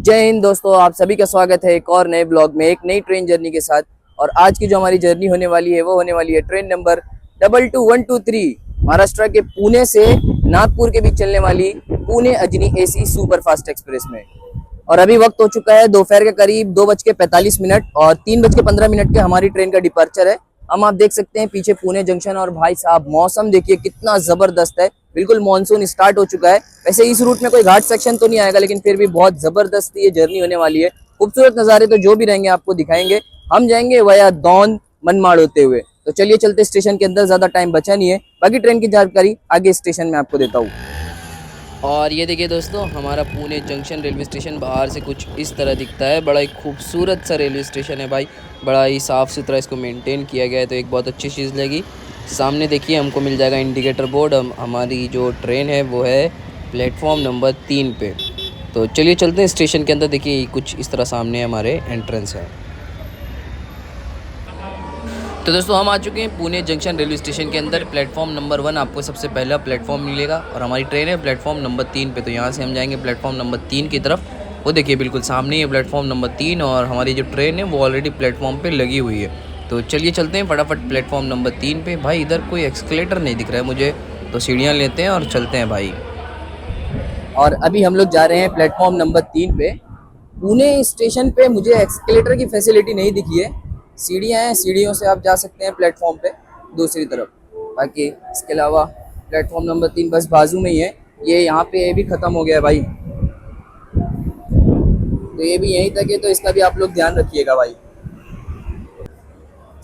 जय हिंद दोस्तों, आप सभी का स्वागत है एक और नए ब्लॉग में एक नई ट्रेन जर्नी के साथ। और आज की जो हमारी जर्नी होने वाली है वो होने वाली है ट्रेन नंबर 22123 महाराष्ट्र के पुणे से नागपुर के बीच चलने वाली Pune Ajni AC super fast express में। और अभी वक्त हो चुका है दोपहर के करीब 2:45 और 3:15 के हमारी ट्रेन का डिपार्चर है। हम आप देख सकते हैं पीछे पुणे जंक्शन। और भाई साहब मौसम देखिए कितना जबरदस्त है, बिल्कुल मानसून स्टार्ट हो चुका है। वैसे इस रूट में कोई घाट सेक्शन तो नहीं आएगा, लेकिन फिर भी बहुत जबरदस्त ये जर्नी होने वाली है। खूबसूरत नज़ारे तो जो भी रहेंगे आपको दिखाएंगे। हम जाएंगे वया दौन मनमाड़ होते हुए। तो चलिए चलते स्टेशन के अंदर, ज्यादा टाइम बचा नहीं है। बाकी ट्रेन की जानकारी आगे स्टेशन में आपको देता हूँ। और ये देखिए दोस्तों, हमारा पुणे जंक्शन रेलवे स्टेशन बाहर से कुछ इस तरह दिखता है। बड़ा ही खूबसूरत सा रेलवे स्टेशन है भाई, बड़ा ही साफ़ सुथरा इसको मेंटेन किया गया है, तो एक बहुत अच्छी चीज़ लगी। सामने देखिए हमको मिल जाएगा इंडिकेटर बोर्ड। हमारी जो ट्रेन है वो है प्लेटफॉर्म नंबर 3 पे। तो चलिए चलते हैं स्टेशन के अंदर। देखिए कुछ इस तरह सामने हमारे एंट्रेंस है। तो दोस्तों हम आ चुके हैं पुणे जंक्शन रेलवे स्टेशन के अंदर। प्लेटफॉर्म नंबर 1 आपको सबसे पहला प्लेटफॉर्म मिलेगा और हमारी ट्रेन है प्लेटफॉर्म नंबर 3 पे। तो यहाँ से हम जाएंगे प्लेटफॉर्म नंबर 3 की तरफ। वो देखिए बिल्कुल सामने ही है प्लेटफॉर्म नंबर 3 और हमारी जो ट्रेन है वो ऑलरेडी प्लेटफॉर्म पे लगी हुई है। तो चलिए चलते हैं फटाफट प्लेटफॉर्म नंबर 3 पे। भाई इधर कोई एक्सकलेटर नहीं दिख रहा है मुझे, तो सीढ़ियाँ लेते हैं और चलते हैं भाई। और अभी हम लोग जा रहे हैं प्लेटफॉर्म नंबर 3 पे। पुणे स्टेशन पे मुझे एक्सकलेटर की फैसिलिटी नहीं दिखी है। सीढ़ियाँ हैं, सीढ़ियों से आप जा सकते हैं प्लेटफॉर्म पे दूसरी तरफ। बाकी इसके अलावा प्लेटफॉर्म नंबर 3 बस बाजू में ही है। ये यहाँ पे ये भी ख़त्म हो गया है भाई, तो ये भी यहीं तक है, तो इसका भी आप लोग ध्यान रखिएगा भाई।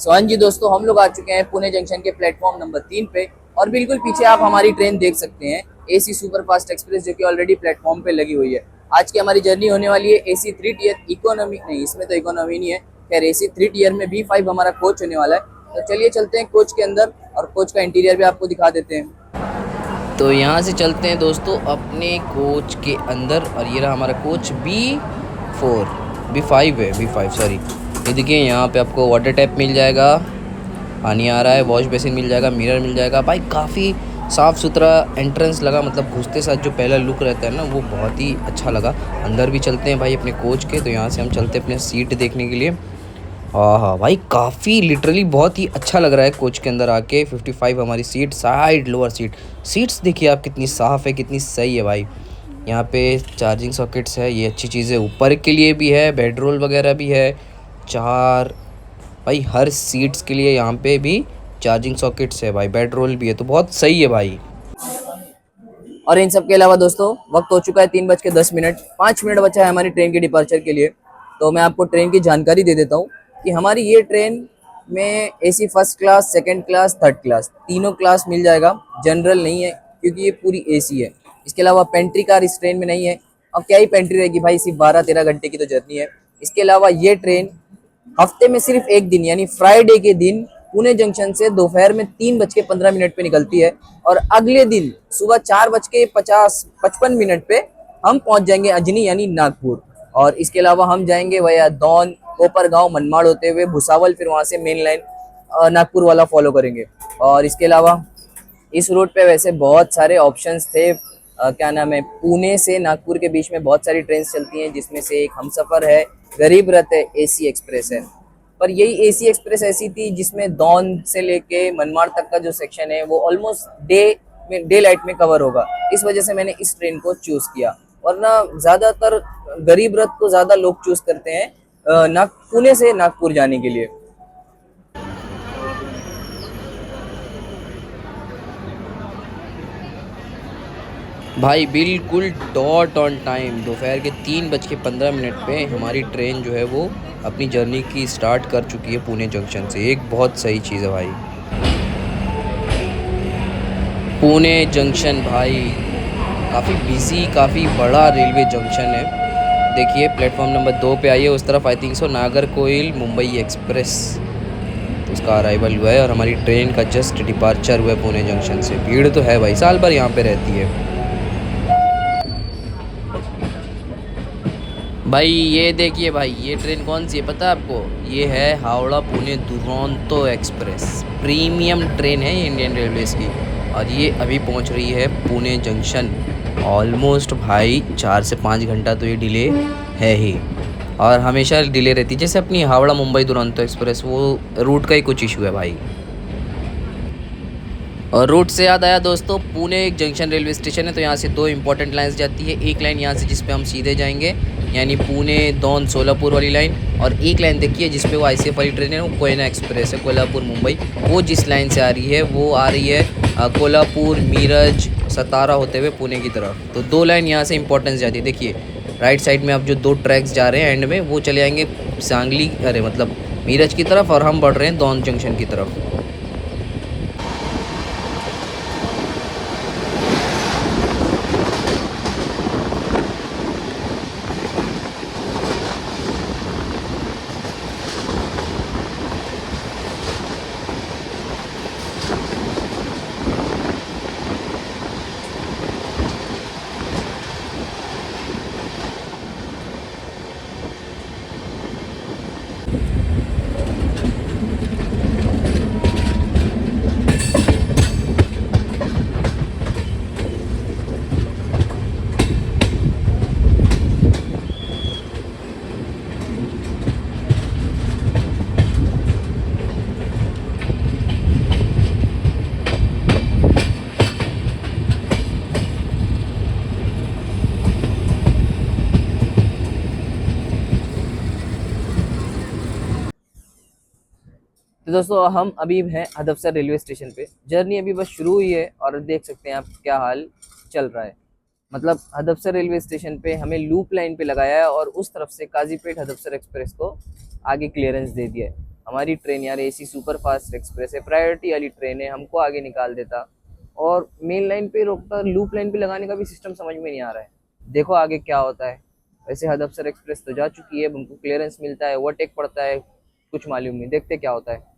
हाँ जी दोस्तों, हम लोग आ चुके हैं पुणे जंक्शन के प्लेटफॉर्म नंबर 3 पे। और बिल्कुल पीछे आप हमारी ट्रेन देख सकते हैं, एसी सुपर फास्ट एक्सप्रेस, जो कि ऑलरेडी प्लेटफॉर्म पे लगी हुई है। आज की हमारी जर्नी होने वाली है एसी 3 टियर। इकोनॉमी नहीं, इसमें तो इकोनॉमी नहीं है। खैर एसी 3 टियर में B5 हमारा कोच होने वाला है। तो चलिए चलते हैं कोच के अंदर और कोच का इंटीरियर भी आपको दिखा देते हैं। तो यहाँ से चलते हैं दोस्तों अपने कोच के अंदर। और ये रहा हमारा कोच B5 है, B5 सॉरी। ये देखिए यहाँ पे आपको वाटर टैप मिल जाएगा, पानी आ रहा है, वॉश बेसिन मिल जाएगा, मिरर मिल जाएगा। भाई काफ़ी साफ़ सुथरा एंट्रेंस लगा, मतलब घुसते साथ जो पहला लुक रहता है ना वो बहुत ही अच्छा लगा। अंदर भी चलते हैं भाई अपने कोच के। तो यहाँ से हम चलते हैं अपने सीट देखने के लिए। हाँ हाँ भाई काफ़ी लिटरली बहुत ही अच्छा लग रहा है कोच के अंदर आके। 55 हमारी सीट, साइड लोअर सीट्स देखिए आप कितनी साफ़ है, कितनी सही है भाई। यहाँ पे चार्जिंग सॉकेट्स है, ये अच्छी चीज़ है। ऊपर के लिए भी है, बेड रोल वगैरह भी है। चार भाई हर सीट्स के लिए यहाँ पे भी चार्जिंग सॉकेट्स है भाई, बेड रोल भी है, तो बहुत सही है भाई। और इन सब के अलावा दोस्तों वक्त हो चुका है 3:10, 5 मिनट बचा है हमारी ट्रेन के डिपार्चर के लिए। तो मैं आपको ट्रेन की जानकारी दे देता हूँ कि हमारी ये ट्रेन में AC first class, second class, third class तीनों क्लास मिल जाएगा। जनरल नहीं है क्योंकि ये पूरी एसी है। इसके अलावा पेंट्री कार इस ट्रेन में नहीं है। अब क्या ही पेंट्री रहेगी भाई, सिर्फ 12-13 घंटे की तो जर्नी है। इसके अलावा ये ट्रेन हफ्ते में सिर्फ एक दिन यानी फ्राइडे के दिन पुणे जंक्शन से दोपहर में 3:15 पे निकलती है। और अगले दिन सुबह 4:55 पे हम पहुंच जाएंगे अजनी यानी नागपुर। और इसके अलावा हम जाएंगे वया दौन, कोपरगांव, मनमाड़ होते हुए भुसावल, फिर वहां से मेन लाइन नागपुर वाला फॉलो करेंगे। और इसके अलावा इस रूट पे वैसे बहुत सारे ऑप्शंस थे। क्या नाम है, पुणे से नागपुर के बीच में बहुत सारी ट्रेन चलती हैं, जिसमें से एक हमसफर है, गरीब रथ है, एसी एक्सप्रेस है। पर यही एसी एक्सप्रेस ऐसी थी जिसमें दौन से लेके मनमाड़ तक का जो सेक्शन है वो ऑलमोस्ट डे लाइट में कवर होगा। इस वजह से मैंने इस ट्रेन को चूज किया, वरना ज्यादातर गरीब रथ को ज्यादा लोग चूज करते हैं पुणे से नागपुर जाने के लिए। भाई बिल्कुल डॉट ऑन टाइम दोपहर के 3:15 पे हमारी ट्रेन जो है वो अपनी जर्नी की स्टार्ट कर चुकी है पुणे जंक्शन से। एक बहुत सही चीज़ है भाई। पुणे जंक्शन भाई काफ़ी बिजी, काफ़ी बड़ा रेलवे जंक्शन है। देखिए प्लेटफॉर्म नंबर 2 पे आइए, उस तरफ I think so Nagercoil Mumbai express, तो उसका अराइवल हुआ है और हमारी ट्रेन का जस्ट डिपार्चर हुआ है पुणे जंक्शन से। भीड़ तो है भाई, साल भर यहाँ पे रहती है भाई। ये देखिए भाई, ये ट्रेन कौन सी है पता है आपको? ये है Howrah Pune Duronto express. Premium train है ये इंडियन रेलवेज़ की, और ये अभी पहुंच रही है पुणे जंक्शन। ऑलमोस्ट भाई 4 से 5 घंटा तो ये डिले है ही, और हमेशा डिले रहती है, जैसे अपनी हावड़ा मुंबई दुरंतो एक्सप्रेस, वो रूट का ही कुछ इशू है भाई। और रूट से याद आया दोस्तों, पुणे एक जंक्शन रेलवे स्टेशन है, तो यहाँ से दो इंपॉर्टेंट लाइन्स जाती है। एक लाइन यहाँ से जिस पे हम सीधे जाएंगे, यानी पुणे दौन सोलापुर वाली लाइन, और एक लाइन देखिए जिस पे वो आईसीएफ वाली ट्रेन है, वो कोयना एक्सप्रेस है, कोल्हापुर मुंबई। वो जिस लाइन से आ रही है वो आ रही है कोल्हापुर मीरज सतारा होते हुए पुणे की तरफ। तो दो लाइन यहाँ से इंपॉर्टेंस जाती है। देखिए राइट साइड में अब जो दो ट्रैक्स जा रहे हैं एंड में, वो चले जाएंगे सांगली, अरे मतलब मीरज की तरफ, और हम बढ़ रहे हैं दौन जंक्शन की तरफ। तो दोस्तों हम अभी हैं हदफसर रेलवे स्टेशन पे। जर्नी अभी बस शुरू हुई है और देख सकते हैं आप क्या हाल चल रहा है। मतलब हदफसर रेलवे स्टेशन पे हमें लूप लाइन पे लगाया है और उस तरफ से काजीपेट हदफसर एक्सप्रेस को आगे क्लियरेंस दे दिया है। हमारी ट्रेन यार एसी सुपर फास्ट एक्सप्रेस है, प्रायोरिटी वाली ट्रेन है, हमको आगे निकाल देता और मेन लाइन पे रोकता। लूप लाइन पे लगाने का भी सिस्टम समझ में नहीं आ रहा है। देखो आगे क्या होता है। वैसे हदफसर एक्सप्रेस तो जा चुकी है, हमको क्लियरेंस मिलता है, ओवरटेक पड़ता है, कुछ मालूम नहीं, देखते क्या होता है।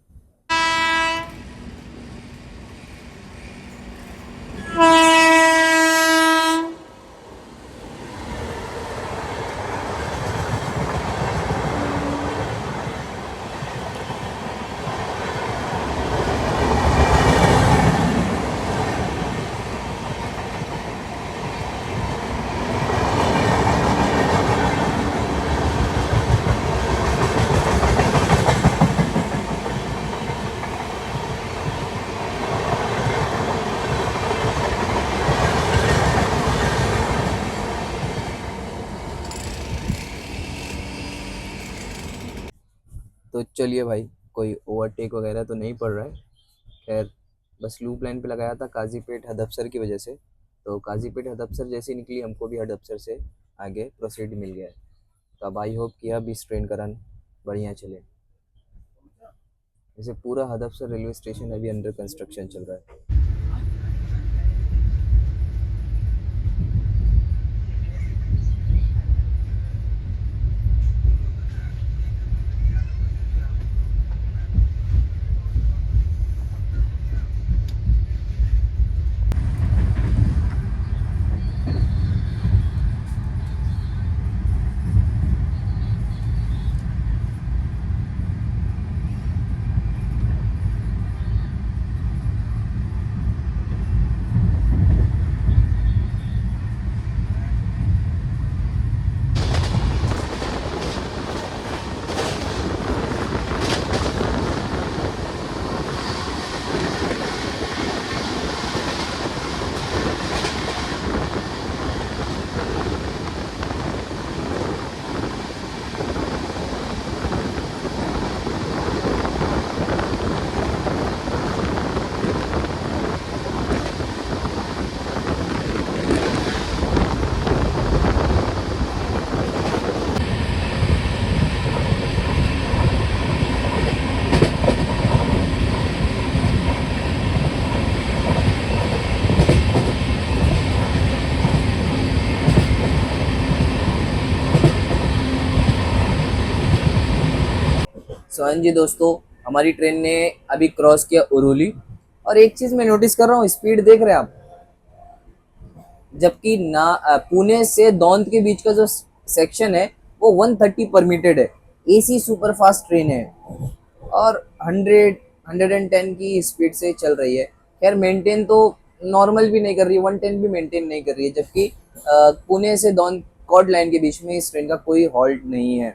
तो चलिए भाई, कोई ओवरटेक वगैरह तो नहीं पड़ रहा है। खैर, बस लूप लाइन पे लगाया था काजीपेट हदफसर की वजह से। तो काजीपेट हदफसर जैसे निकली, हमको भी हदफसर से आगे प्रोसीड मिल गया है। तो अब आई होप कि अब इस ट्रेन का रन बढ़िया चले। जैसे पूरा हदफसर रेलवे स्टेशन अभी अंडर कंस्ट्रक्शन चल रहा है। सो हाँ जी दोस्तों, हमारी ट्रेन ने अभी क्रॉस किया उरुली। और एक चीज मैं नोटिस कर रहा हूँ, स्पीड देख रहे हैं आप, जबकि ना पुणे से दौंद के बीच का जो सेक्शन है वो 130 परमिटेड है। एसी सुपर फास्ट ट्रेन है और 110 की स्पीड से चल रही है। खैर मेंटेन तो नॉर्मल भी नहीं कर रही है, 110 भी मेंटेन नहीं कर रही है, जबकि पुणे से दौंद कॉर्ड लाइन के बीच में इस ट्रेन का कोई हॉल्ट नहीं है।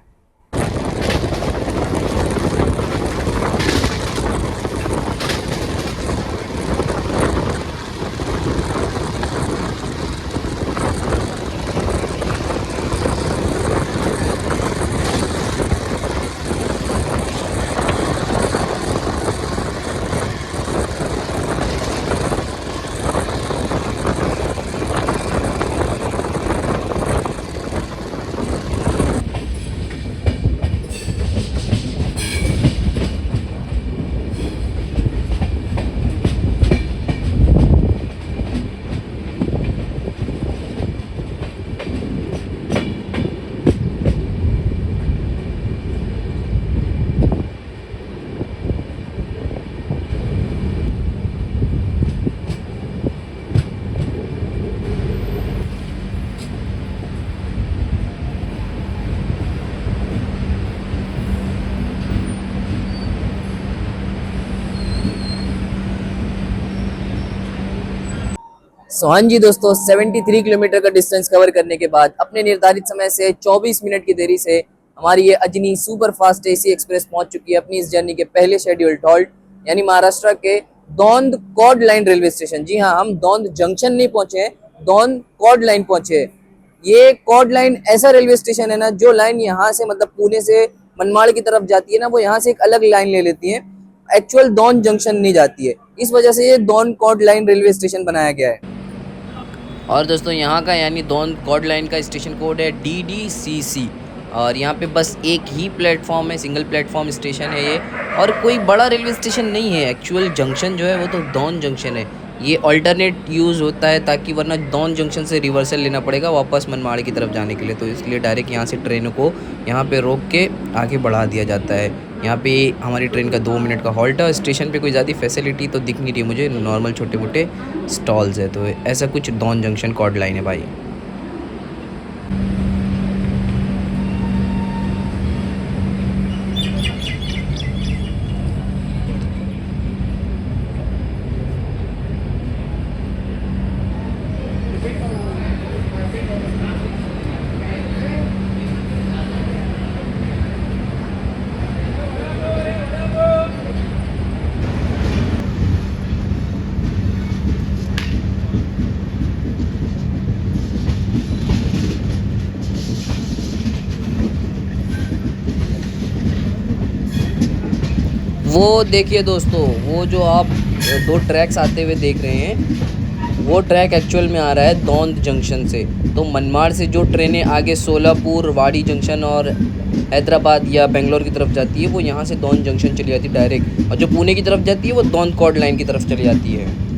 हाँ जी दोस्तों, 73 किलोमीटर का डिस्टेंस कवर करने के बाद अपने निर्धारित समय से 24 मिनट की देरी से हमारी ये Ajni super fast AC express पहुंच चुकी है अपनी इस जर्नी के पहले शेड्यूल्ड हॉल्ट, यानी महाराष्ट्र के दौंद कॉर्ड लाइन रेलवे स्टेशन। जी हाँ, हम दौंद जंक्शन नहीं पहुंचे हैं, दौंद कॉर्ड लाइन पहुंचे। ये कॉर्ड लाइन ऐसा रेलवे स्टेशन है ना, जो लाइन यहाँ से मतलब पुणे से मनमाड़ की तरफ जाती है ना, वो यहाँ से एक अलग लाइन ले लेती है, एक्चुअल दौंद जंक्शन नहीं जाती है। इस वजह से ये दौंद कॉर्ड लाइन रेलवे स्टेशन बनाया गया है। और दोस्तों यहाँ का यानी दौंद कॉर्ड लाइन का स्टेशन कोड है DDCC, और यहाँ पे बस एक ही प्लेटफॉर्म है, सिंगल प्लेटफॉर्म स्टेशन है ये, और कोई बड़ा रेलवे स्टेशन नहीं है। एक्चुअल जंक्शन जो है वो तो दौंद जंक्शन है। ये अल्टरनेट यूज़ होता है ताकि वरना दौंद जंक्शन से रिवर्सल लेना पड़ेगा वापस मनमाड़ की तरफ जाने के लिए, तो इसलिए डायरेक्ट यहाँ से ट्रेनों को यहाँ पे रोक के आगे बढ़ा दिया जाता है। यहाँ पे हमारी ट्रेन का 2 मिनट का हॉल्ट है। स्टेशन पे कोई ज़्यादा फैसिलिटी तो दिख नहीं रही मुझे, नॉर्मल छोटे मोटे स्टॉल्स है। तो ऐसा कुछ दौंद जंक्शन कॉर्ड लाइन है भाई। वो देखिए दोस्तों, वो जो आप 2 ट्रैक्स आते हुए देख रहे हैं, वो ट्रैक एक्चुअल में आ रहा है दौंद जंक्शन से। तो मनमाड़ से जो ट्रेनें आगे सोलापुर, वाड़ी जंक्शन और हैदराबाद या बेंगलोर की तरफ जाती है, वो यहाँ से दौंद जंक्शन चली जाती है डायरेक्ट, और जो पुणे की तरफ जाती है वो दौंद कॉर्ड लाइन की तरफ चली जाती है।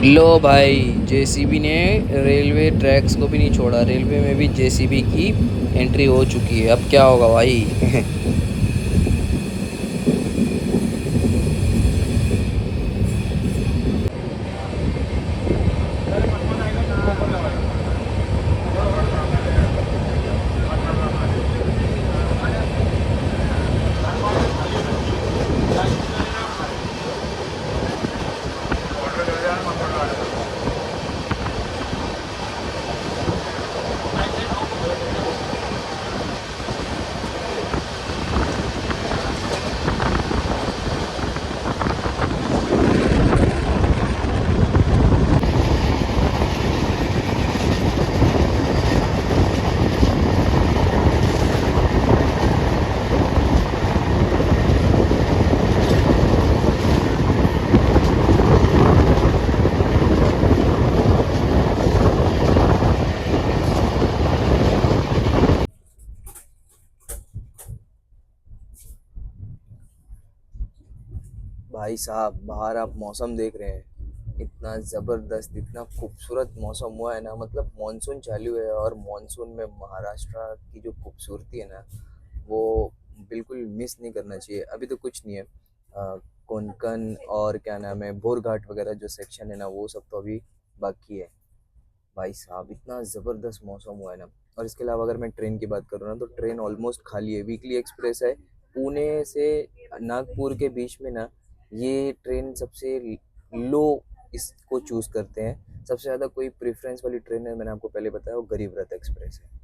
लो भाई, जेसीबी ने रेलवे ट्रैक्स को भी नहीं छोड़ा, रेलवे में भी जेसीबी की एंट्री हो चुकी है। अब क्या होगा भाई? भाई साहब, बाहर आप मौसम देख रहे हैं, इतना ज़बरदस्त, इतना खूबसूरत मौसम हुआ है ना। मतलब मानसून चालू है, और मानसून में महाराष्ट्र की जो खूबसूरती है ना, वो बिल्कुल मिस नहीं करना चाहिए। अभी तो कुछ नहीं है, कोंकण और क्या नाम है, बोरघाट वगैरह जो सेक्शन है ना, वो सब तो अभी बाकी है। भाई साहब, इतना ज़बरदस्त मौसम हुआ है ना। और इसके अलावा अगर मैं ट्रेन की बात करूँ ना, तो ट्रेन ऑलमोस्ट खाली है। वीकली एक्सप्रेस है, पुणे से नागपुर के बीच में ना, ये ट्रेन सबसे लो इसको चूज़ करते हैं। सबसे ज़्यादा कोई प्रेफरेंस वाली ट्रेन है, मैंने आपको पहले बताया, वो गरीब रथ एक्सप्रेस है।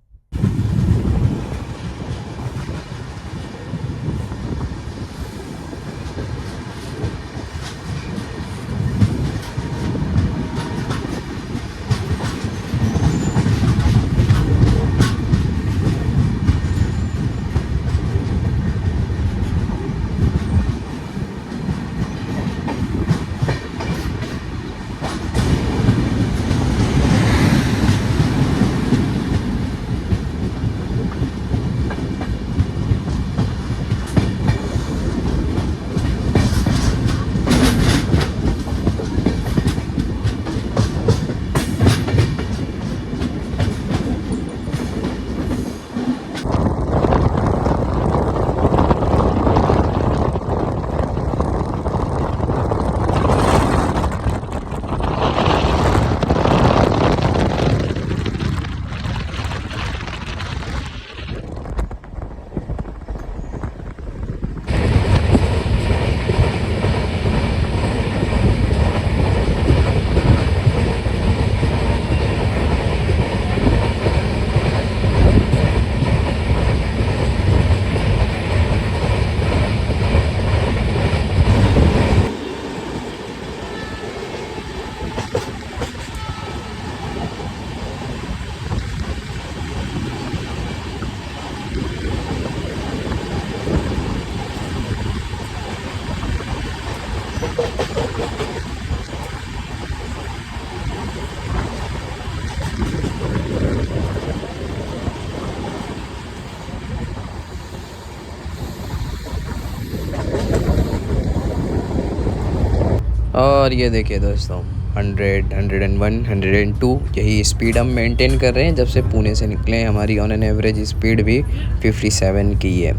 और ये देखिए दोस्तों, 100, 101, 102 यही स्पीड हम मेंटेन कर रहे हैं जब से पुणे से निकले हैं। हमारी ऑन एन एवरेज स्पीड भी 57 की है।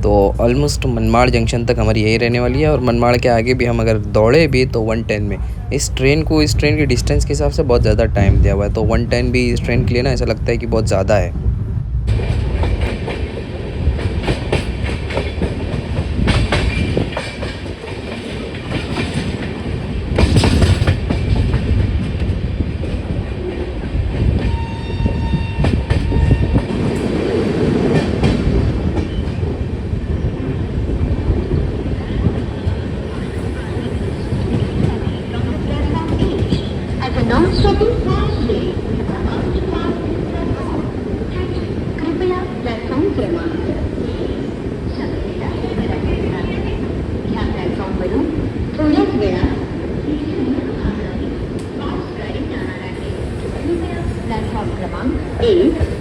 तो ऑलमोस्ट मनमाड़ जंक्शन तक हमारी यही रहने वाली है, और मनमाड़ के आगे भी हम अगर दौड़े भी तो 110 में। इस ट्रेन की डिस्टेंस के हिसाब से बहुत ज़्यादा टाइम दिया हुआ है, तो 110 भी इस ट्रेन के लिए ना ऐसा लगता है कि बहुत ज़्यादा है। As a non-stopping passway, कृपया प्लेटफॉर्म क्रमांक ह्या प्लॅटफॉर्मवरून थोड्याच वेळात गाडी जाणार आहे. कृपया प्लॅटफॉर्म क्रमांक 1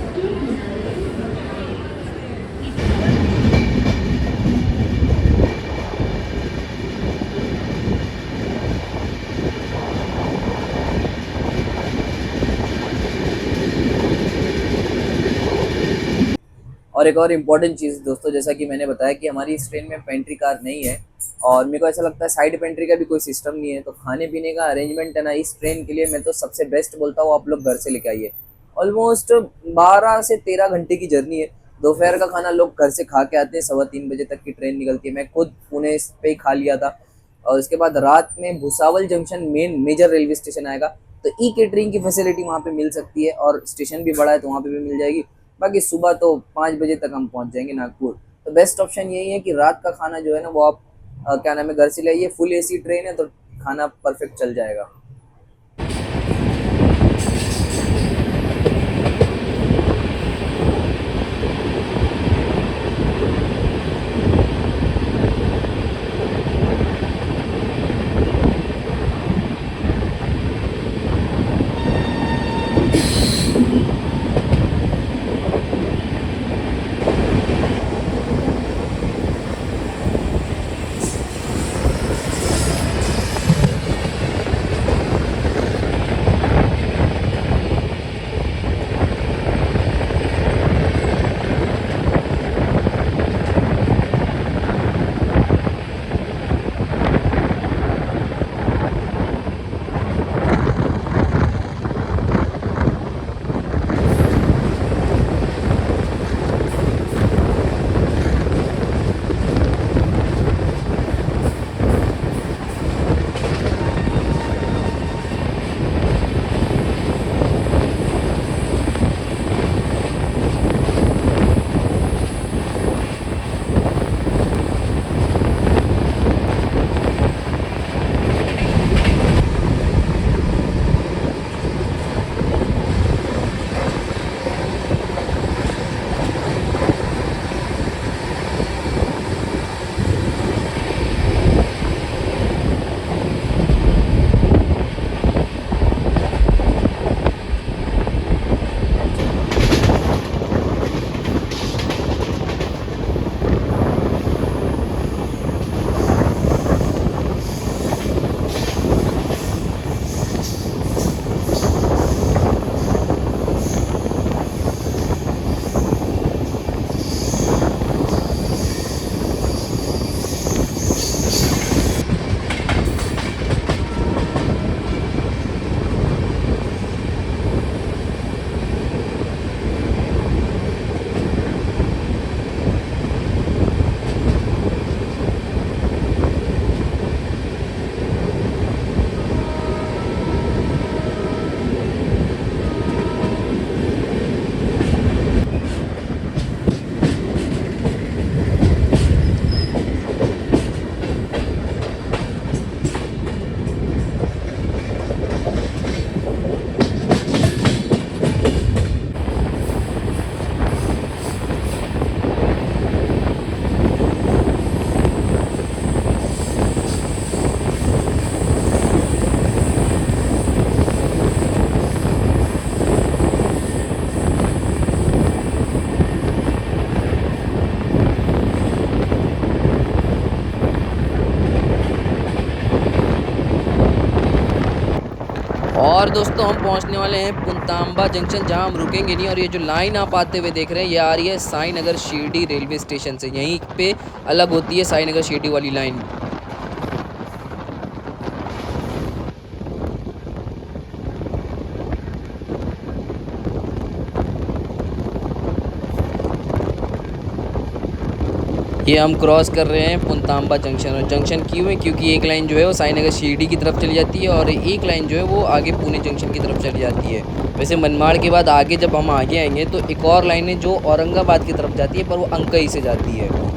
और एक और इम्पॉर्टेंट चीज़ दोस्तों, जैसा कि मैंने बताया कि हमारी इस ट्रेन में पेंट्री कार नहीं है, और मेरे को ऐसा लगता है साइड पेंट्री का भी कोई सिस्टम नहीं है। तो खाने पीने का अरेंजमेंट है ना, इस ट्रेन के लिए मैं तो सबसे बेस्ट बोलता हूँ, आप लोग घर से लेके आइए। ऑलमोस्ट 12 से 13 घंटे की जर्नी है। दोपहर का खाना लोग घर से खा के आते हैं, 3:15 बजे तक की ट्रेन निकलती है। मैं खुद पुणे पे ही खा लिया था। और उसके बाद रात में Bhusawal junction major railway station आएगा, तो ई केटरिंग की फैसिलिटी वहाँ पे मिल सकती है, और स्टेशन भी बड़ा है तो वहाँ पे भी मिल जाएगी। बाकी सुबह तो 5 बजे तक हम पहुँच जाएंगे नागपुर। तो बेस्ट ऑप्शन यही है कि रात का खाना जो है ना, वो आप क्या नाम है, घर से लाइए। फुल एसी ट्रेन है तो खाना परफेक्ट चल जाएगा। और दोस्तों हम पहुंचने वाले हैं पुंतांबा जंक्शन, जहां हम रुकेंगे नहीं। और ये जो लाइन आप आते हुए देख रहे हैं, ये आ रही है साई नगर शिरडी रेलवे स्टेशन से। यहीं पे अलग होती है साई नगर शिरडी वाली लाइन। ये हम क्रॉस कर रहे हैं पुंतांबा जंक्शन। और जंक्शन क्यों है? क्योंकि एक लाइन जो है वो साई नगर शिरडी की तरफ चली जाती है और एक लाइन जो है वो आगे पुणे जंक्शन की तरफ चली जाती है। वैसे मनमाड़ के बाद आगे जब हम आगे आएंगे तो एक और लाइन है जो औरंगाबाद की तरफ जाती है, पर वो अंकई से जाती है।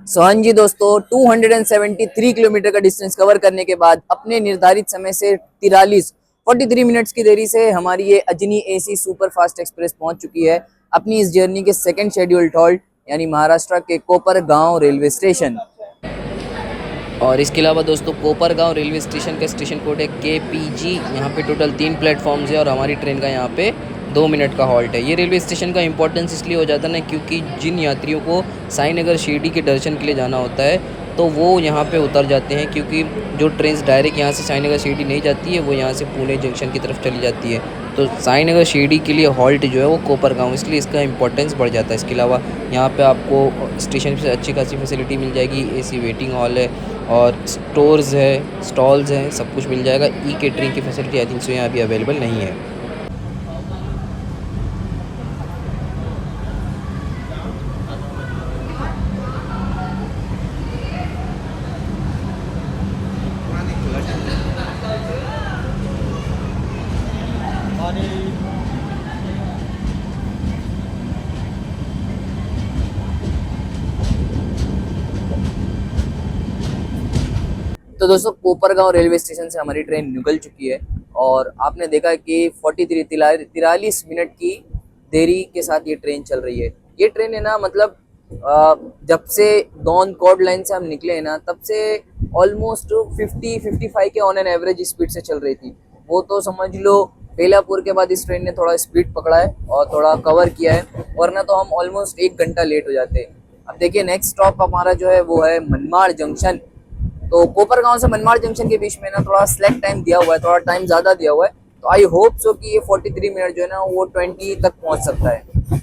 सो हाँ जी दोस्तों, 273 किलोमीटर का डिस्टेंस कवर करने के बाद अपने निर्धारित समय से 43 मिनट्स की देरी से हमारी ये Ajni AC super fast express पहुंच चुकी है अपनी इस जर्नी के सेकंड शेड्यूल्ड हॉल्ट यानी महाराष्ट्र के कोपरगांव रेलवे स्टेशन। और इसके अलावा दोस्तों कोपरगांव रेलवे स्टेशन का स्टेशन कोड है KPG। यहाँ पे टोटल 3 प्लेटफॉर्म्स है और हमारी ट्रेन का यहाँ पे 2 मिनट का हॉल्ट है। ये रेलवे स्टेशन का इंपॉर्टेंस इसलिए हो जाता है ना, क्योंकि जिन यात्रियों को साई नगर शिरडी के दर्शन के लिए जाना होता है तो वो यहाँ पे उतर जाते हैं, क्योंकि जो ट्रेन डायरेक्ट यहाँ से साई नगर शिरडी नहीं जाती है वो यहाँ से पुणे जंक्शन की तरफ चली जाती है। तो साई नगर शिरडी के लिए हॉल्ट जो है वो कोपरगांव, इसलिए इसका इंपॉर्टेंस बढ़ जाता है। इसके अलावा यहाँ पे आपको स्टेशन से अच्छी खासी फैसिलिटी मिल जाएगी। AC वेटिंग हॉल है और स्टोर्स है, स्टॉल्स हैं, सब कुछ मिल जाएगा। केटरिंग की फैसिलिटी आई थिंक सो यहाँ अभी अवेलेबल नहीं है। तो दोस्तों कोपरगांव रेलवे स्टेशन से हमारी ट्रेन निकल चुकी है और आपने देखा कि 43 मिनट की देरी के साथ ये ट्रेन चल रही है। ये ट्रेन है ना, मतलब जब से डॉन कॉर्ड लाइन से हम निकले हैं ना, तब से ऑलमोस्ट 50-55 के ऑन एन एवरेज स्पीड से चल रही थी। वो तो समझ लो बेलापुर के बाद इस ट्रेन ने थोड़ा स्पीड पकड़ा है और थोड़ा कवर किया है, वरना तो हम ऑलमोस्ट 1 घंटा लेट हो जाते। अब देखिए नेक्स्ट स्टॉप हमारा जो है वो है मनमाड़ जंक्शन। तो कोपरगांव से मनमाड़ जंक्शन के बीच में ना थोड़ा स्लैक टाइम दिया हुआ है, थोड़ा टाइम ज़्यादा दिया हुआ है। तो आई होप सो कि ये 43 मिनट जो है ना वो 20 तक पहुंच सकता है।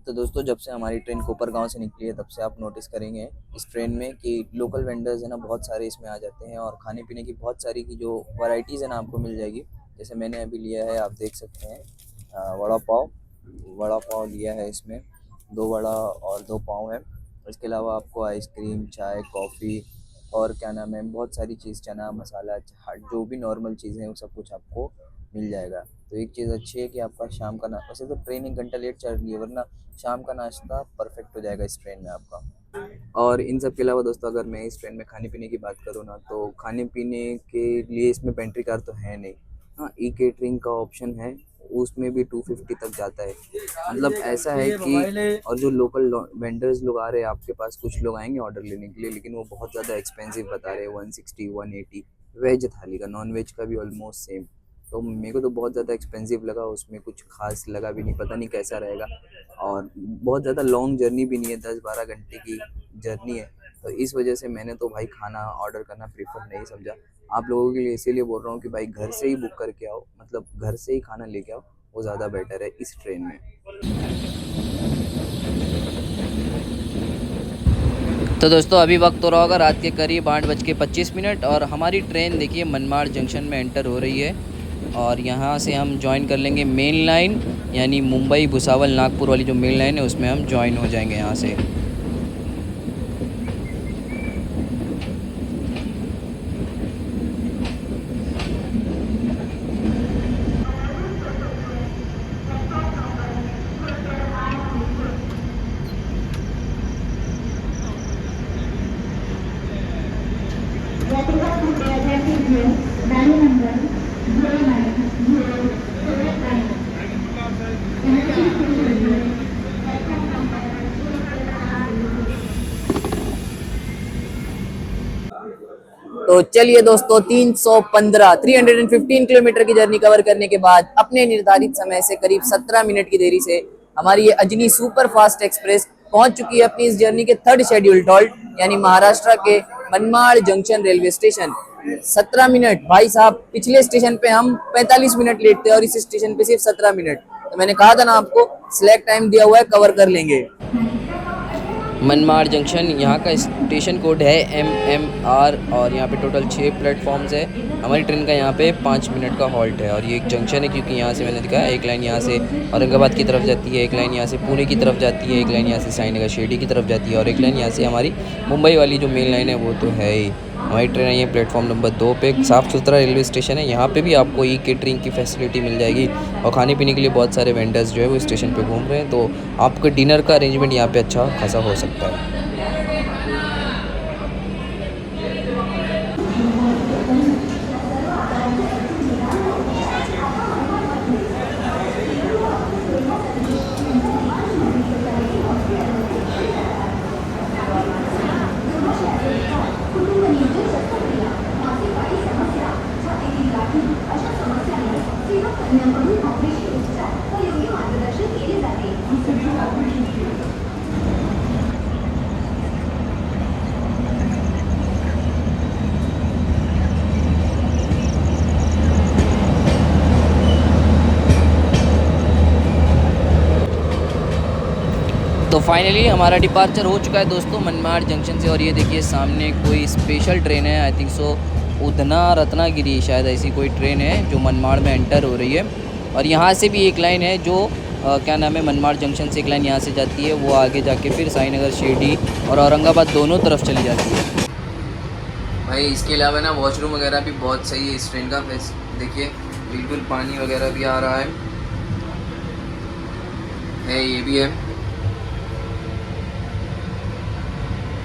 तो दोस्तों जब से हमारी ट्रेन कोपरगांव से निकली है तब से आप नोटिस करेंगे इस ट्रेन में कि लोकल वेंडर्स है ना बहुत सारे इसमें आ जाते हैं और खाने पीने की बहुत सारी की जो वैरायटीज़ है ना आपको मिल जाएगी। जैसे मैंने अभी लिया है, आप देख सकते हैं, वड़ा पाव लिया है। इसमें 2 वड़ा और 2 पाव है। इसके अलावा आपको आइसक्रीम, चाय, कॉफ़ी और क्या नाम है, बहुत सारी चीज़, चना मसाला, जो भी नॉर्मल चीज़ें हैं वो सब कुछ आपको मिल जाएगा। तो एक चीज़ अच्छी है कि आपका शाम का वैसे तो ट्रेन 1 घंटा लेट चल रही है, वरना शाम का नाश्ता परफेक्ट हो जाएगा इस ट्रेन में आपका। और इन सब के अलावा दोस्तों अगर मैं इस ट्रेन में खाने पीने की बात करूँ ना, तो खाने पीने के लिए इसमें पेंट्री कार तो है नहीं। हाँ, केटरिंग का ऑप्शन है, उसमें भी 250 तक जाता है। मतलब ऐसा है कि और जो लोकल वेंडर्स लोग आ रहे हैं आपके पास, कुछ लोग आएंगे ऑर्डर लेने के लिए, लेकिन वो बहुत ज़्यादा एक्सपेंसिव बता रहे हैं, 160 180 वेज थाली का। नॉन वेज का भी ऑलमोस्ट सेम। तो मेरे को तो बहुत ज़्यादा एक्सपेंसिव लगा, उसमें कुछ खास लगा भी नहीं, पता नहीं कैसा रहेगा। और बहुत ज़्यादा लॉन्ग जर्नी भी नहीं है, 10-12 घंटे की जर्नी है। तो इस वजह से मैंने तो भाई खाना ऑर्डर करना प्रेफर नहीं समझा। आप लोगों के लिए इसीलिए बोल रहा हूँ कि भाई घर से ही बुक करके आओ, मतलब घर से ही खाना लेके आओ, वो ज़्यादा बेटर है इस ट्रेन में। तो दोस्तों अभी वक्त हो रहा होगा रात के करीब 8:25 और हमारी ट्रेन देखिए मनमाड़ जंक्शन में एंटर हो रही है और यहाँ से हम ज्वाइन कर लेंगे मेन लाइन, यानी मुंबई भुसावल नागपुर वाली जो मेन लाइन है उसमें हम ज्वाइन हो जाएंगे यहाँ से। तो चलिए दोस्तों 315 किलोमीटर की जर्नी कवर करने के बाद अपने निर्धारित समय से करीब 17 मिनट की देरी से हमारी ये अजनी सुपर फास्ट एक्सप्रेस पहुंच चुकी है अपनी इस जर्नी के थर्ड शेड्यूल हॉल्ट यानी महाराष्ट्र के Manmad junction railway station. 17 minute भाई साहब, पिछले स्टेशन पे हम 45 मिनट लेट थे और इस स्टेशन पे सिर्फ 17 मिनट। तो मैंने कहा था ना आपको सिलेक्ट टाइम दिया हुआ है, कवर कर लेंगे। मनमाड़ जंक्शन यहाँ का स्टेशन कोड है MMR और यहाँ पे टोटल 6 प्लेटफॉर्म्स है। हमारी ट्रेन का यहाँ पे 5 मिनट का हॉल्ट है और ये एक जंक्शन है क्योंकि यहाँ से मैंने दिखाया एक लाइन यहाँ से औरंगाबाद की तरफ जाती है, एक लाइन यहाँ से पुणे की तरफ जाती है, एक लाइन यहाँ से साईनगर शिरडी की तरफ जाती है और एक लाइन यहाँ से हमारी मुंबई वाली जो मेन लाइन है वो तो है ही। हमारी ट्रेन आई है प्लेटफॉर्म नंबर 2 पे। साफ़ सुथरा रेलवे स्टेशन है, यहाँ पे भी आपको ई केटरिंग की फैसिलिटी मिल जाएगी और खाने पीने के लिए बहुत सारे वेंडर्स जो है वो स्टेशन पे घूम रहे हैं, तो आपके डिनर का अरेंजमेंट यहाँ पे अच्छा खासा हो सकता है। तो फाइनली हमारा डिपार्चर हो चुका है दोस्तों मनमाड़ जंक्शन से और ये देखिए सामने कोई स्पेशल ट्रेन है, I think so Udhna Ratnagiri शायद ऐसी कोई ट्रेन है जो मनमाड़ में एंटर हो रही है। और यहाँ से भी एक लाइन है जो क्या नाम है मनमाड़ जंक्शन से एक लाइन यहाँ से जाती है, वो आगे जाके फिर साईनगर शिरडी और औरंगाबाद दोनों तरफ चली जाती है। भाई इसके अलावा ना वॉशरूम वगैरह भी बहुत सही है इस ट्रेन का। देखिए बिल्कुल पानी वगैरह भी आ रहा है ये भी है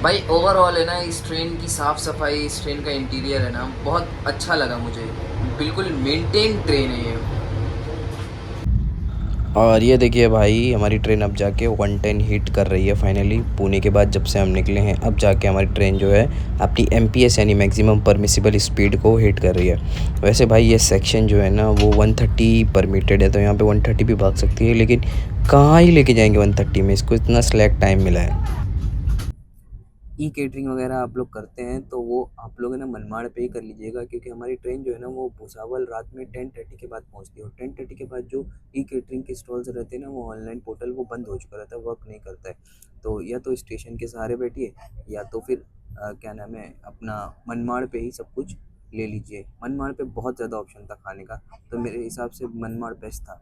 भाई। ओवरऑल है ना इस ट्रेन की साफ़ सफाई, इस ट्रेन का इंटीरियर है ना बहुत अच्छा लगा मुझे, बिल्कुल मेंटेन ट्रेन है ये। और ये देखिए भाई हमारी ट्रेन अब जाके 110 हिट कर रही है फाइनली। पुणे के बाद जब से हम निकले हैं अब जाके हमारी ट्रेन जो है अपनी MPS यानी मैक्सिमम परमिसिबल स्पीड को हिट कर रही है। वैसे भाई ये सेक्शन जो है ना वो 130 परमिटेड है, तो यहाँ पे 130 भी भाग सकती है, लेकिन कहाँ ही लेके जाएंगे 130 में, इसको इतना स्लैक टाइम मिला है। ई केटरिंग वगैरह आप लोग करते हैं तो वो आप लोग है ना मनमाड़ पे ही कर लीजिएगा, क्योंकि हमारी ट्रेन जो है ना वो भुसावल रात में 10:30 के बाद पहुंचती है और 10:30 के बाद जो ई केटरिंग के स्टॉल्स रहते हैं ना वो ऑनलाइन पोर्टल वो बंद हो चुका रहता है, वर्क नहीं करता है। तो या तो स्टेशन के सहारे बैठिए या तो फिर क्या नाम है अपना मनमाड़ पे ही सब कुछ ले लीजिए। मनमाड़ पे बहुत ज़्यादा ऑप्शन था खाने का, तो मेरे हिसाब से मनमाड़ बेस्ट था।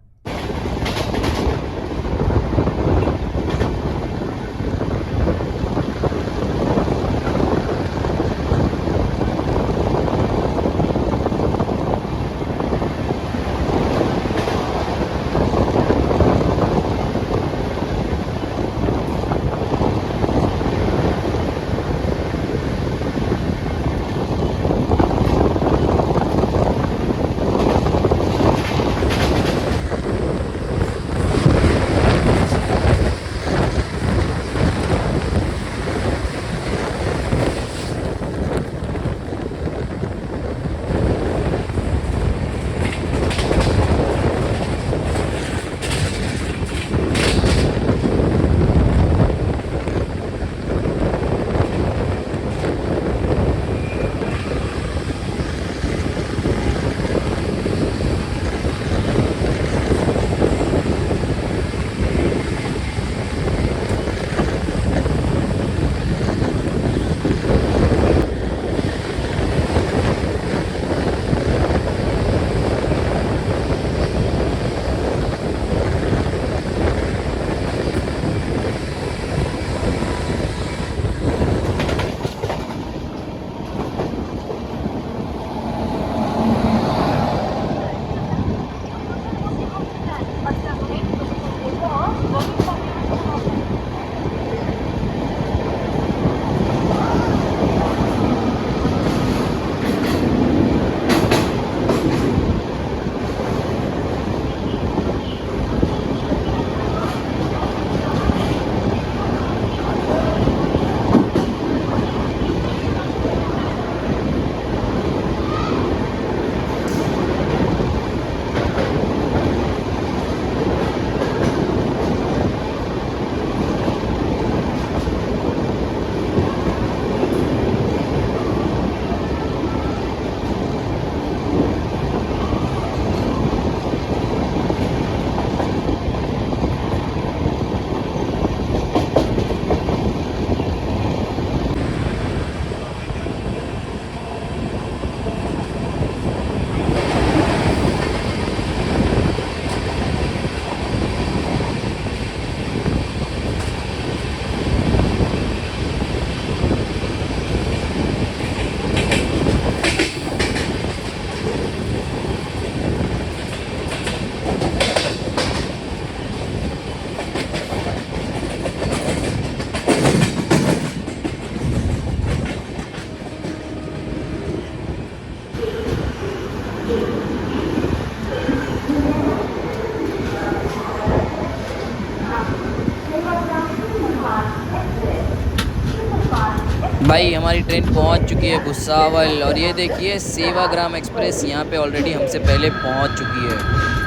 भाई हमारी ट्रेन पहुंच चुकी है भुसावल, और ये देखिए सेवाग्राम एक्सप्रेस यहाँ पे ऑलरेडी हमसे पहले पहुंच चुकी है।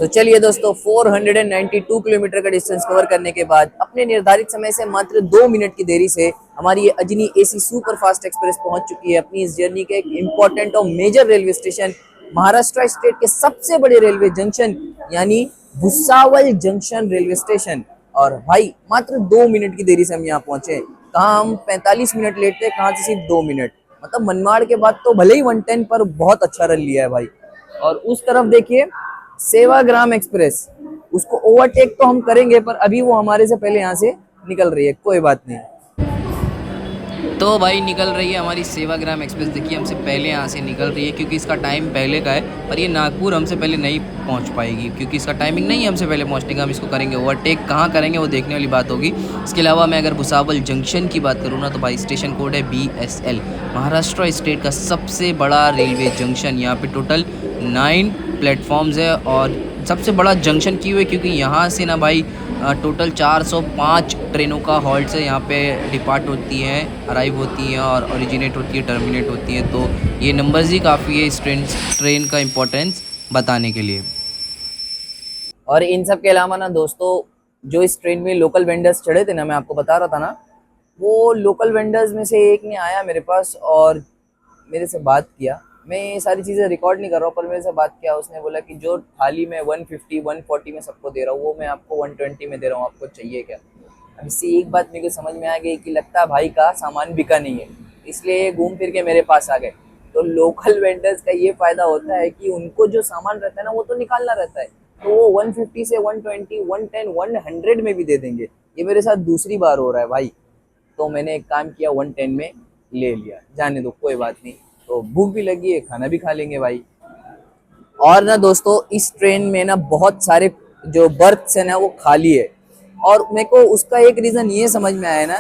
चलिए दोस्तों, 492 किलोमीटर का डिस्टेंस कवर करने के बाद अपने निर्धारित समय से मात्र 2 मिनट की देरी से हमारी ये Ajni AC super fast express पहुंच चुकी है अपनी इस जर्नी के एक इम्पोर्टेंट और major railway station, Maharashtra state के सबसे बड़े रेलवे जंक्शन यानी भुसावल जंक्शन रेलवे स्टेशन। और भाई मात्र 2 मिनट की देरी से हम यहाँ पहुंचे। कहाँ हम 45 मिनट लेट थे, कहाँ से सिर्फ 2 मिनट। मतलब मनमाड़ के बाद तो भले ही 110 पर बहुत अच्छा रन लिया है भाई। और उस तरफ देखिए सेवाग्राम एक्सप्रेस, उसको ओवरटेक तो हम करेंगे पर अभी वो हमारे से पहले यहाँ से निकल रही है। कोई बात नहीं। तो भाई निकल रही है हमारी सेवाग्राम एक्सप्रेस, देखिए हमसे पहले यहाँ से निकल रही है क्योंकि इसका टाइम पहले का है, और ये नागपुर हमसे पहले नहीं पहुँच पाएगी क्योंकि इसका टाइमिंग नहीं है हमसे पहले पहुँचने का। हम इसको करेंगे ओवरटेक, कहाँ करेंगे वो देखने वाली बात होगी। इसके अलावा मैं अगर भुसावल जंक्शन की बात करूँ ना तो भाई स्टेशन कोड है BSL, महाराष्ट्र स्टेट का सबसे बड़ा रेलवे जंक्शन। यहाँ पे टोटल 9 प्लेटफॉर्म्स है, और सबसे बड़ा जंक्शन क्यों है क्योंकि यहाँ से ना भाई टोटल 405 ट्रेनों का हॉल्ट से यहाँ पे डिपार्ट होती हैं, अराइव होती हैं, और ओरिजिनेट होती है, टर्मिनेट होती हैं। तो ये नंबर्स ही काफ़ी है इस ट्रेन का इम्पोर्टेंस बताने के लिए। और इन सब के अलावा ना दोस्तों, जो इस ट्रेन में लोकल वेंडर्स चढ़े थे ना, मैं आपको बता रहा था ना, वो लोकल वेंडर्स में से एक ने आया मेरे पास और मेरे से बात किया। मैं ये सारी चीज़ें रिकॉर्ड नहीं कर रहा हूँ, पर मेरे से बात किया। उसने बोला कि जो थाली में 150 140 में सबको दे रहा हूँ, वो मैं आपको 120 में दे रहा हूँ, आपको चाहिए क्या? अब इससे एक बात मेरे को समझ में आ गई कि लगता है भाई का सामान बिका नहीं है, इसलिए ये घूम फिर के मेरे पास आ गए। तो लोकल वेंडर्स का ये फायदा होता है कि उनको जो सामान रहता है ना वो तो निकालना रहता है, तो वो 150 से 120 110 100 में भी दे देंगे। ये मेरे साथ दूसरी बार हो रहा है भाई। तो मैंने एक काम किया, 110 में ले लिया। जाने दो, कोई बात नहीं। तो भूख भी लगी है, खाना भी खा लेंगे भाई। और ना दोस्तों, इस ट्रेन में ना बहुत सारे जो बर्थ है ना वो खाली है, और मेरे को उसका एक रीज़न ये समझ में आया ना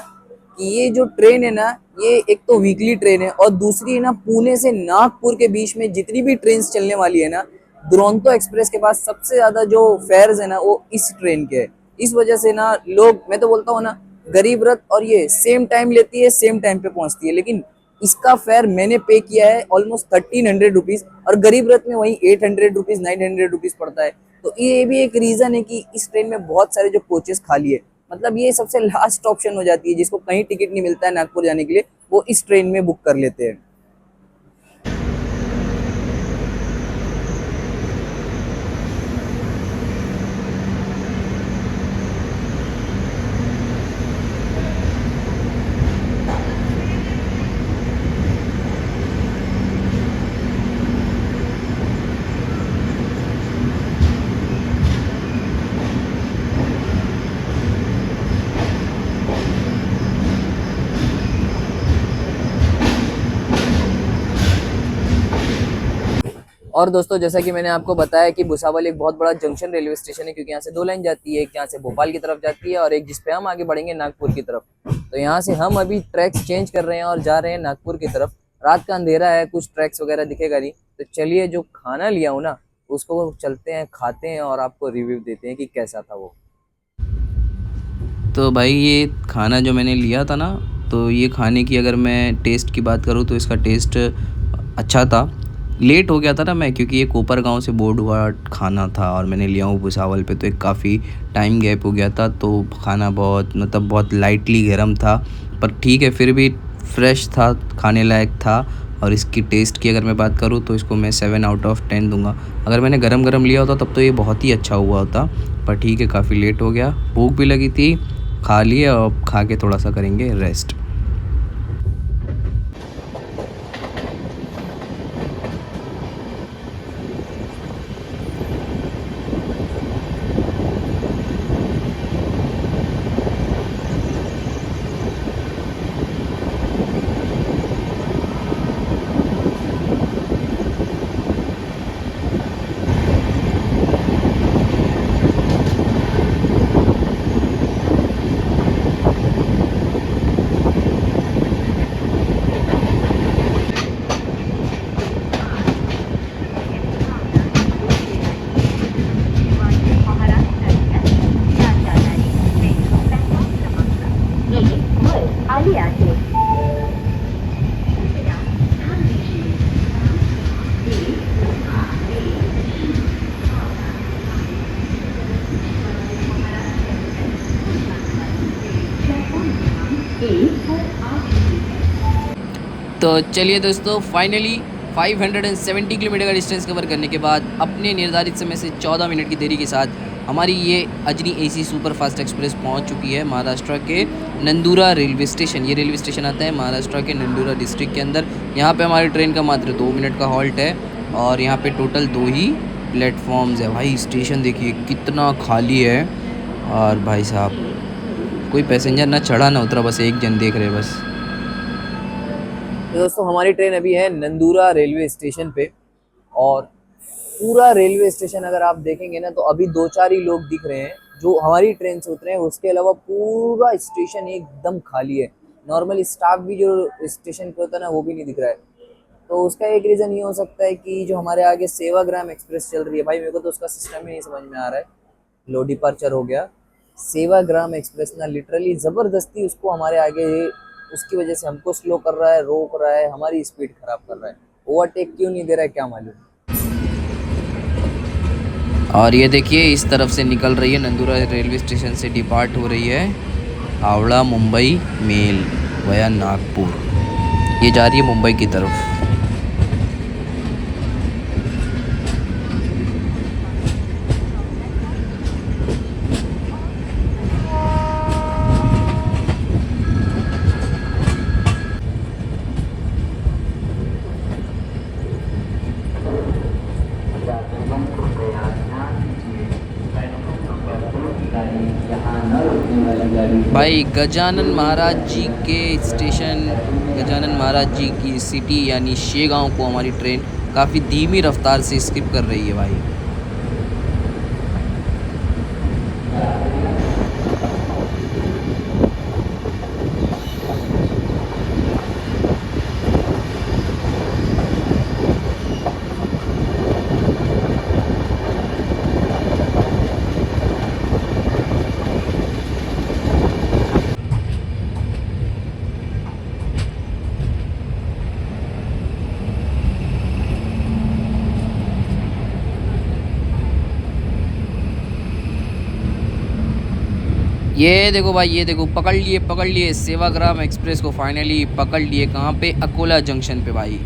कि ये जो ट्रेन है ना, ये एक तो वीकली ट्रेन है, और दूसरी है ना पुणे से नागपुर के बीच में जितनी भी ट्रेन चलने वाली है ना, दुरंतो एक्सप्रेस के पास सबसे ज़्यादा जो फेयर्स है ना वो इस ट्रेन के है। इस वजह से ना लोग, मैं तो बोलता हूँ ना, गरीब रथ और ये सेम टाइम लेती है, सेम टाइम पे पहुंचती है, लेकिन इसका फेयर मैंने पे किया है ऑलमोस्ट 1300 रुपीज़, और गरीब रथ में वही 800 रुपीज़ 900 रुपीज़ पड़ता है। तो ये भी एक रीज़न है कि इस ट्रेन में बहुत सारे जो कोचेस खाली है। मतलब ये सबसे लास्ट ऑप्शन हो जाती है, जिसको कहीं टिकट नहीं मिलता है नागपुर जाने के लिए, वो इस ट्रेन में बुक कर लेते हैं। और दोस्तों, जैसा कि मैंने आपको बताया कि भुसावल एक बहुत बड़ा जंक्शन रेलवे स्टेशन है, क्योंकि यहाँ से 2 लाइन जाती है, एक यहाँ से भोपाल की तरफ जाती है और एक जिस पे हम आगे बढ़ेंगे नागपुर की तरफ। तो यहाँ से हम अभी ट्रैक्स चेंज कर रहे हैं और जा रहे हैं नागपुर की तरफ। रात का अंधेरा है, कुछ ट्रैक्स वगैरह दिखेगा नहीं, तो चलिए जो खाना लिया हूँ ना उसको चलते हैं, खाते हैं और आपको रिव्यू देते हैं कि कैसा था वो। तो भाई ये खाना जो मैंने लिया था ना, तो ये खाने की अगर मैं टेस्ट की बात करूँ तो इसका टेस्ट अच्छा था। लेट हो गया था ना मैं, क्योंकि ये कोपरगांव से बोर्ड हुआ खाना था और मैंने लिया हूँ भुसावल पे, तो एक काफ़ी टाइम गैप हो गया था। तो खाना बहुत मतलब बहुत लाइटली गर्म था, पर ठीक है फिर भी फ्रेश था, खाने लायक था। और इसकी टेस्ट की अगर मैं बात करूँ तो इसको मैं 7/10 दूंगा। अगर मैंने गरम गरम लिया होता तब तो ये बहुत ही अच्छा हुआ होता, पर ठीक है काफ़ी लेट हो गया, भूख भी लगी थी, खा लिए और खा के थोड़ा सा करेंगे रेस्ट। आहे कृपया ध्यान दीजिए तो चलिए दोस्तों, फाइनली 570 किलोमीटर का डिस्टेंस कवर करने के बाद अपने निर्धारित समय से 14 मिनट की देरी के साथ हमारी ये Ajni AC super fast express पहुंच चुकी है महाराष्ट्र के नंदुरा रेलवे स्टेशन। ये रेलवे स्टेशन आता है महाराष्ट्र के नंदुरा डिस्ट्रिक्ट के अंदर। यहाँ पे हमारी ट्रेन का मात्र 2 मिनट का हॉल्ट है और यहाँ पे टोटल 2 ही प्लेटफॉर्म्स है। भाई स्टेशन देखिए कितना खाली है, और भाई साहब कोई पैसेंजर ना चढ़ा ना उतरा, बस एक जन देख रहे बस। तो दोस्तों हमारी ट्रेन अभी है नंदुरा रेलवे स्टेशन पे, और पूरा रेलवे स्टेशन अगर आप देखेंगे ना तो अभी 2-4 ही लोग दिख रहे हैं जो हमारी ट्रेन से उतरे हैं। उसके अलावा पूरा स्टेशन एकदम खाली है। नॉर्मल स्टाफ भी जो स्टेशन पे होता है ना वो भी नहीं दिख रहा है। तो उसका एक रीज़न ये हो सकता है कि जो हमारे आगे सेवाग्राम एक्सप्रेस चल रही है, भाई मेरे को तो उसका सिस्टम ही नहीं समझ में आ रहा है। लो डिपार्चर हो गया सेवाग्राम एक्सप्रेस ना, लिटरली ज़बरदस्ती उसको हमारे आगे, उसकी वजह से हमको स्लो कर रहा है, रोक रहा है, हमारी स्पीड खराब कर रहा है। ओवरटेक क्यों नहीं दे रहा है क्या मालूम। और ये देखिए इस तरफ से निकल रही है, नंदुरा रेलवे स्टेशन से डिपार्ट हो रही है हावड़ा मुंबई मेल वया नागपुर। ये जा रही है मुंबई की तरफ। भाई गजानन महाराज जी के स्टेशन, गजानन महाराज जी की सिटी यानी शेगांव को हमारी ट्रेन काफ़ी धीमी रफ्तार से स्किप कर रही है भाई। ये देखो भाई, ये देखो पकड़ लिए सेवाग्राम एक्सप्रेस को, फाइनली पकड़ लिए। कहाँ पे? अकोला जंक्शन पे भाई।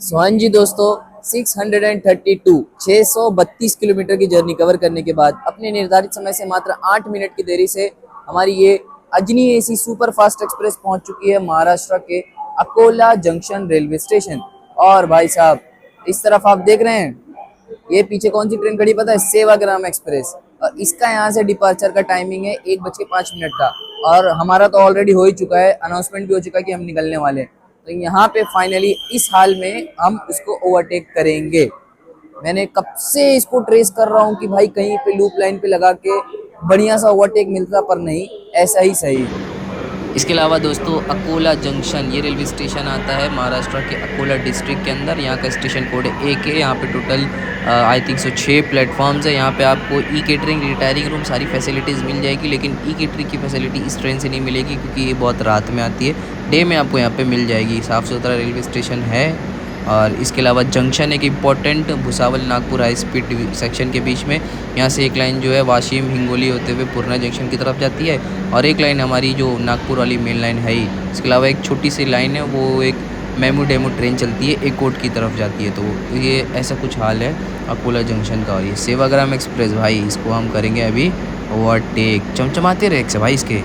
सोहन जी दोस्तों 632 किलोमीटर की जर्नी कवर करने के बाद अपने निर्धारित समय से मात्र 8 मिनट की देरी से हमारी ये Ajni AC super fast express पहुंच चुकी है महाराष्ट्र के अकोला जंक्शन रेलवे स्टेशन। और भाई साहब इस तरफ आप देख रहे हैं, ये पीछे कौन सी ट्रेन खड़ी पता है? सेवाग्राम एक्सप्रेस। और इसका यहाँ से डिपार्चर का टाइमिंग है 1:05 का, और हमारा तो ऑलरेडी हो ही चुका है, अनाउंसमेंट भी हो चुका है कि हम निकलने वाले हैं। तो यहाँ पे फाइनली इस हाल में हम उसको ओवरटेक करेंगे। मैंने कब से इसको ट्रेस कर रहा हूँ कि भाई कहीं पे लूप लाइन पे लगा के बढ़िया सा ओवरटेक मिलता, पर नहीं, ऐसा ही सही। इसके अलावा दोस्तों अकोला जंक्शन ये रेलवे स्टेशन आता है महाराष्ट्र के अकोला डिस्ट्रिक्ट के अंदर। यहाँ का स्टेशन कोड 1 है। यहाँ पे टोटल आई थिंक 6 प्लेटफॉर्म्स है। यहाँ पे आपको ई केटरिंग, रिटायरिंग रूम, सारी फैसिलिटीज़ मिल जाएगी, लेकिन ई केटरिंग की फैसिलिटी इस ट्रेन से नहीं मिलेगी क्योंकि ये बहुत रात में आती है। डे में आपको यहाँ पे मिल जाएगी। साफ़ सुथरा रेलवे स्टेशन है। और इसके अलावा जंक्शन एक important Bhusawal Nagpur high speed section के बीच में, यहाँ से एक लाइन जो है वाशिम हिंगोली होते हुए पूर्णा जंक्शन की तरफ जाती है, और एक लाइन हमारी जो नागपुर वाली मेन लाइन है ही। इसके अलावा एक छोटी सी लाइन है, वो एक मेमू डेमो ट्रेन चलती है, एकोट की तरफ जाती है। तो ये ऐसा कुछ हाल है अकोला जंक्शन का। और ये सेवाग्राम एक्सप्रेस भाई, इसको हम करेंगे अभी ओवरटेक। चमचमाते रहे से भाई इसके।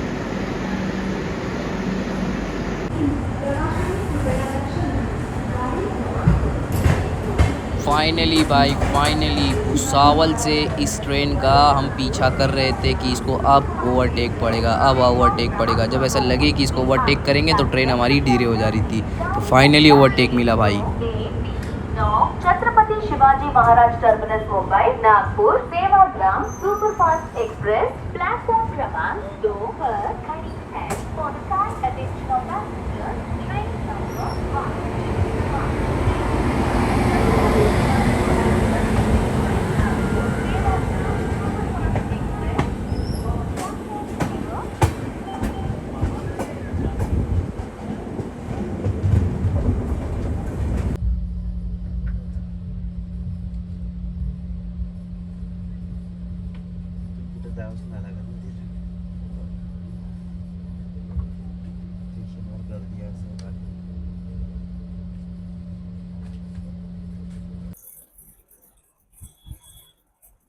फाइनली भाई, फाइनली भुसावल से इस ट्रेन का हम पीछा कर रहे थे कि इसको अब ओवरटेक पड़ेगा, अब ओवरटेक पड़ेगा। जब ऐसा लगे कि इसको ओवरटेक करेंगे तो ट्रेन हमारी धीरे हो जा रही थी, तो फाइनली ओवरटेक मिला भाई। Chhatrapati Shivaji Shivaji Maharaj terminus Mumbai Nagpur Sevagram superfast express platform क्रमांक 2 पर खड़ी है। For the kind attention of passengers, train number 1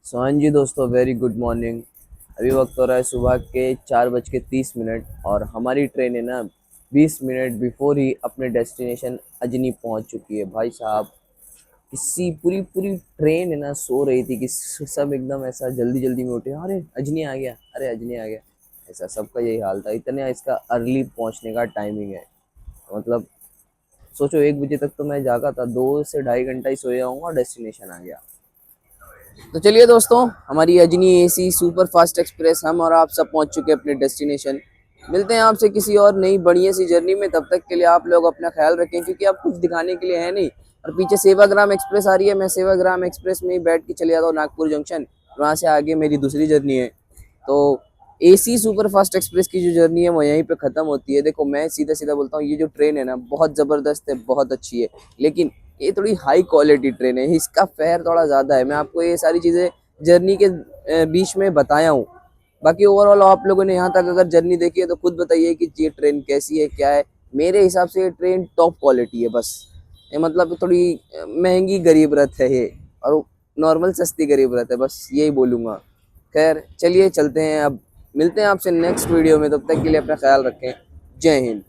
सो हाँ जी दोस्तों, वेरी गुड मॉर्निंग। अभी वक्त हो रहा है सुबह के 4:30 और हमारी ट्रेन है ना 20 मिनट बिफोर ही अपने डेस्टिनेशन अजनी पहुंच चुकी है। भाई साहब, इसी पूरी पूरी ट्रेन है ना सो रही थी कि सब एकदम ऐसा जल्दी जल्दी में उठे, अरे अजनी आ गया, अरे अजनी आ गया, ऐसा सबका यही हाल था। इतने इसका अर्ली पहुंचने का टाइमिंग है, मतलब सोचो 1 बजे तक तो मैं जागा था, 2 से ढाई घंटा ही सोया हूँ और डेस्टिनेशन आ गया। तो चलिए दोस्तों, हमारी Ajni AC super fast express हम और आप सब पहुंच चुके हैं अपने डेस्टिनेशन। मिलते हैं आपसे किसी और नई बढ़िया सी जर्नी में। तब तक के लिए आप लोग अपना ख्याल रखें, क्योंकि आप कुछ दिखाने के लिए है नहीं। और पीछे सेवाग्राम एक्सप्रेस आ रही है, मैं सेवाग्राम एक्सप्रेस में ही बैठ के चले जाता हूँ नागपुर जंक्शन, वहाँ से आगे मेरी दूसरी जर्नी है। तो एसी सुपर फास्ट एक्सप्रेस की जो जर्नी है वो यहीं पे ख़त्म होती है। देखो, मैं सीधा सीधा बोलता हूँ, ये जो ट्रेन है ना बहुत ज़बरदस्त है, बहुत अच्छी है, लेकिन ये थोड़ी हाई क्वालिटी ट्रेन है, इसका फेयर थोड़ा ज़्यादा है। मैं आपको ये सारी चीज़ें जर्नी के बीच में बताया हूँ। बाकी ओवरऑल आप लोगों ने यहाँ तक अगर जर्नी देखी है तो खुद बताइए कि ये ट्रेन कैसी है, क्या है। मेरे हिसाब से ये ट्रेन टॉप क्वालिटी है। बस ये मतलब थोड़ी महंगी गरीब रथ है ये, और नॉर्मल सस्ती गरीब रथ है, बस यही बोलूँगा। खैर चलिए चलते हैं, अब मिलते हैं आपसे नेक्स्ट वीडियो में। तब तक के लिए अपना ख्याल रखें। जय हिंद।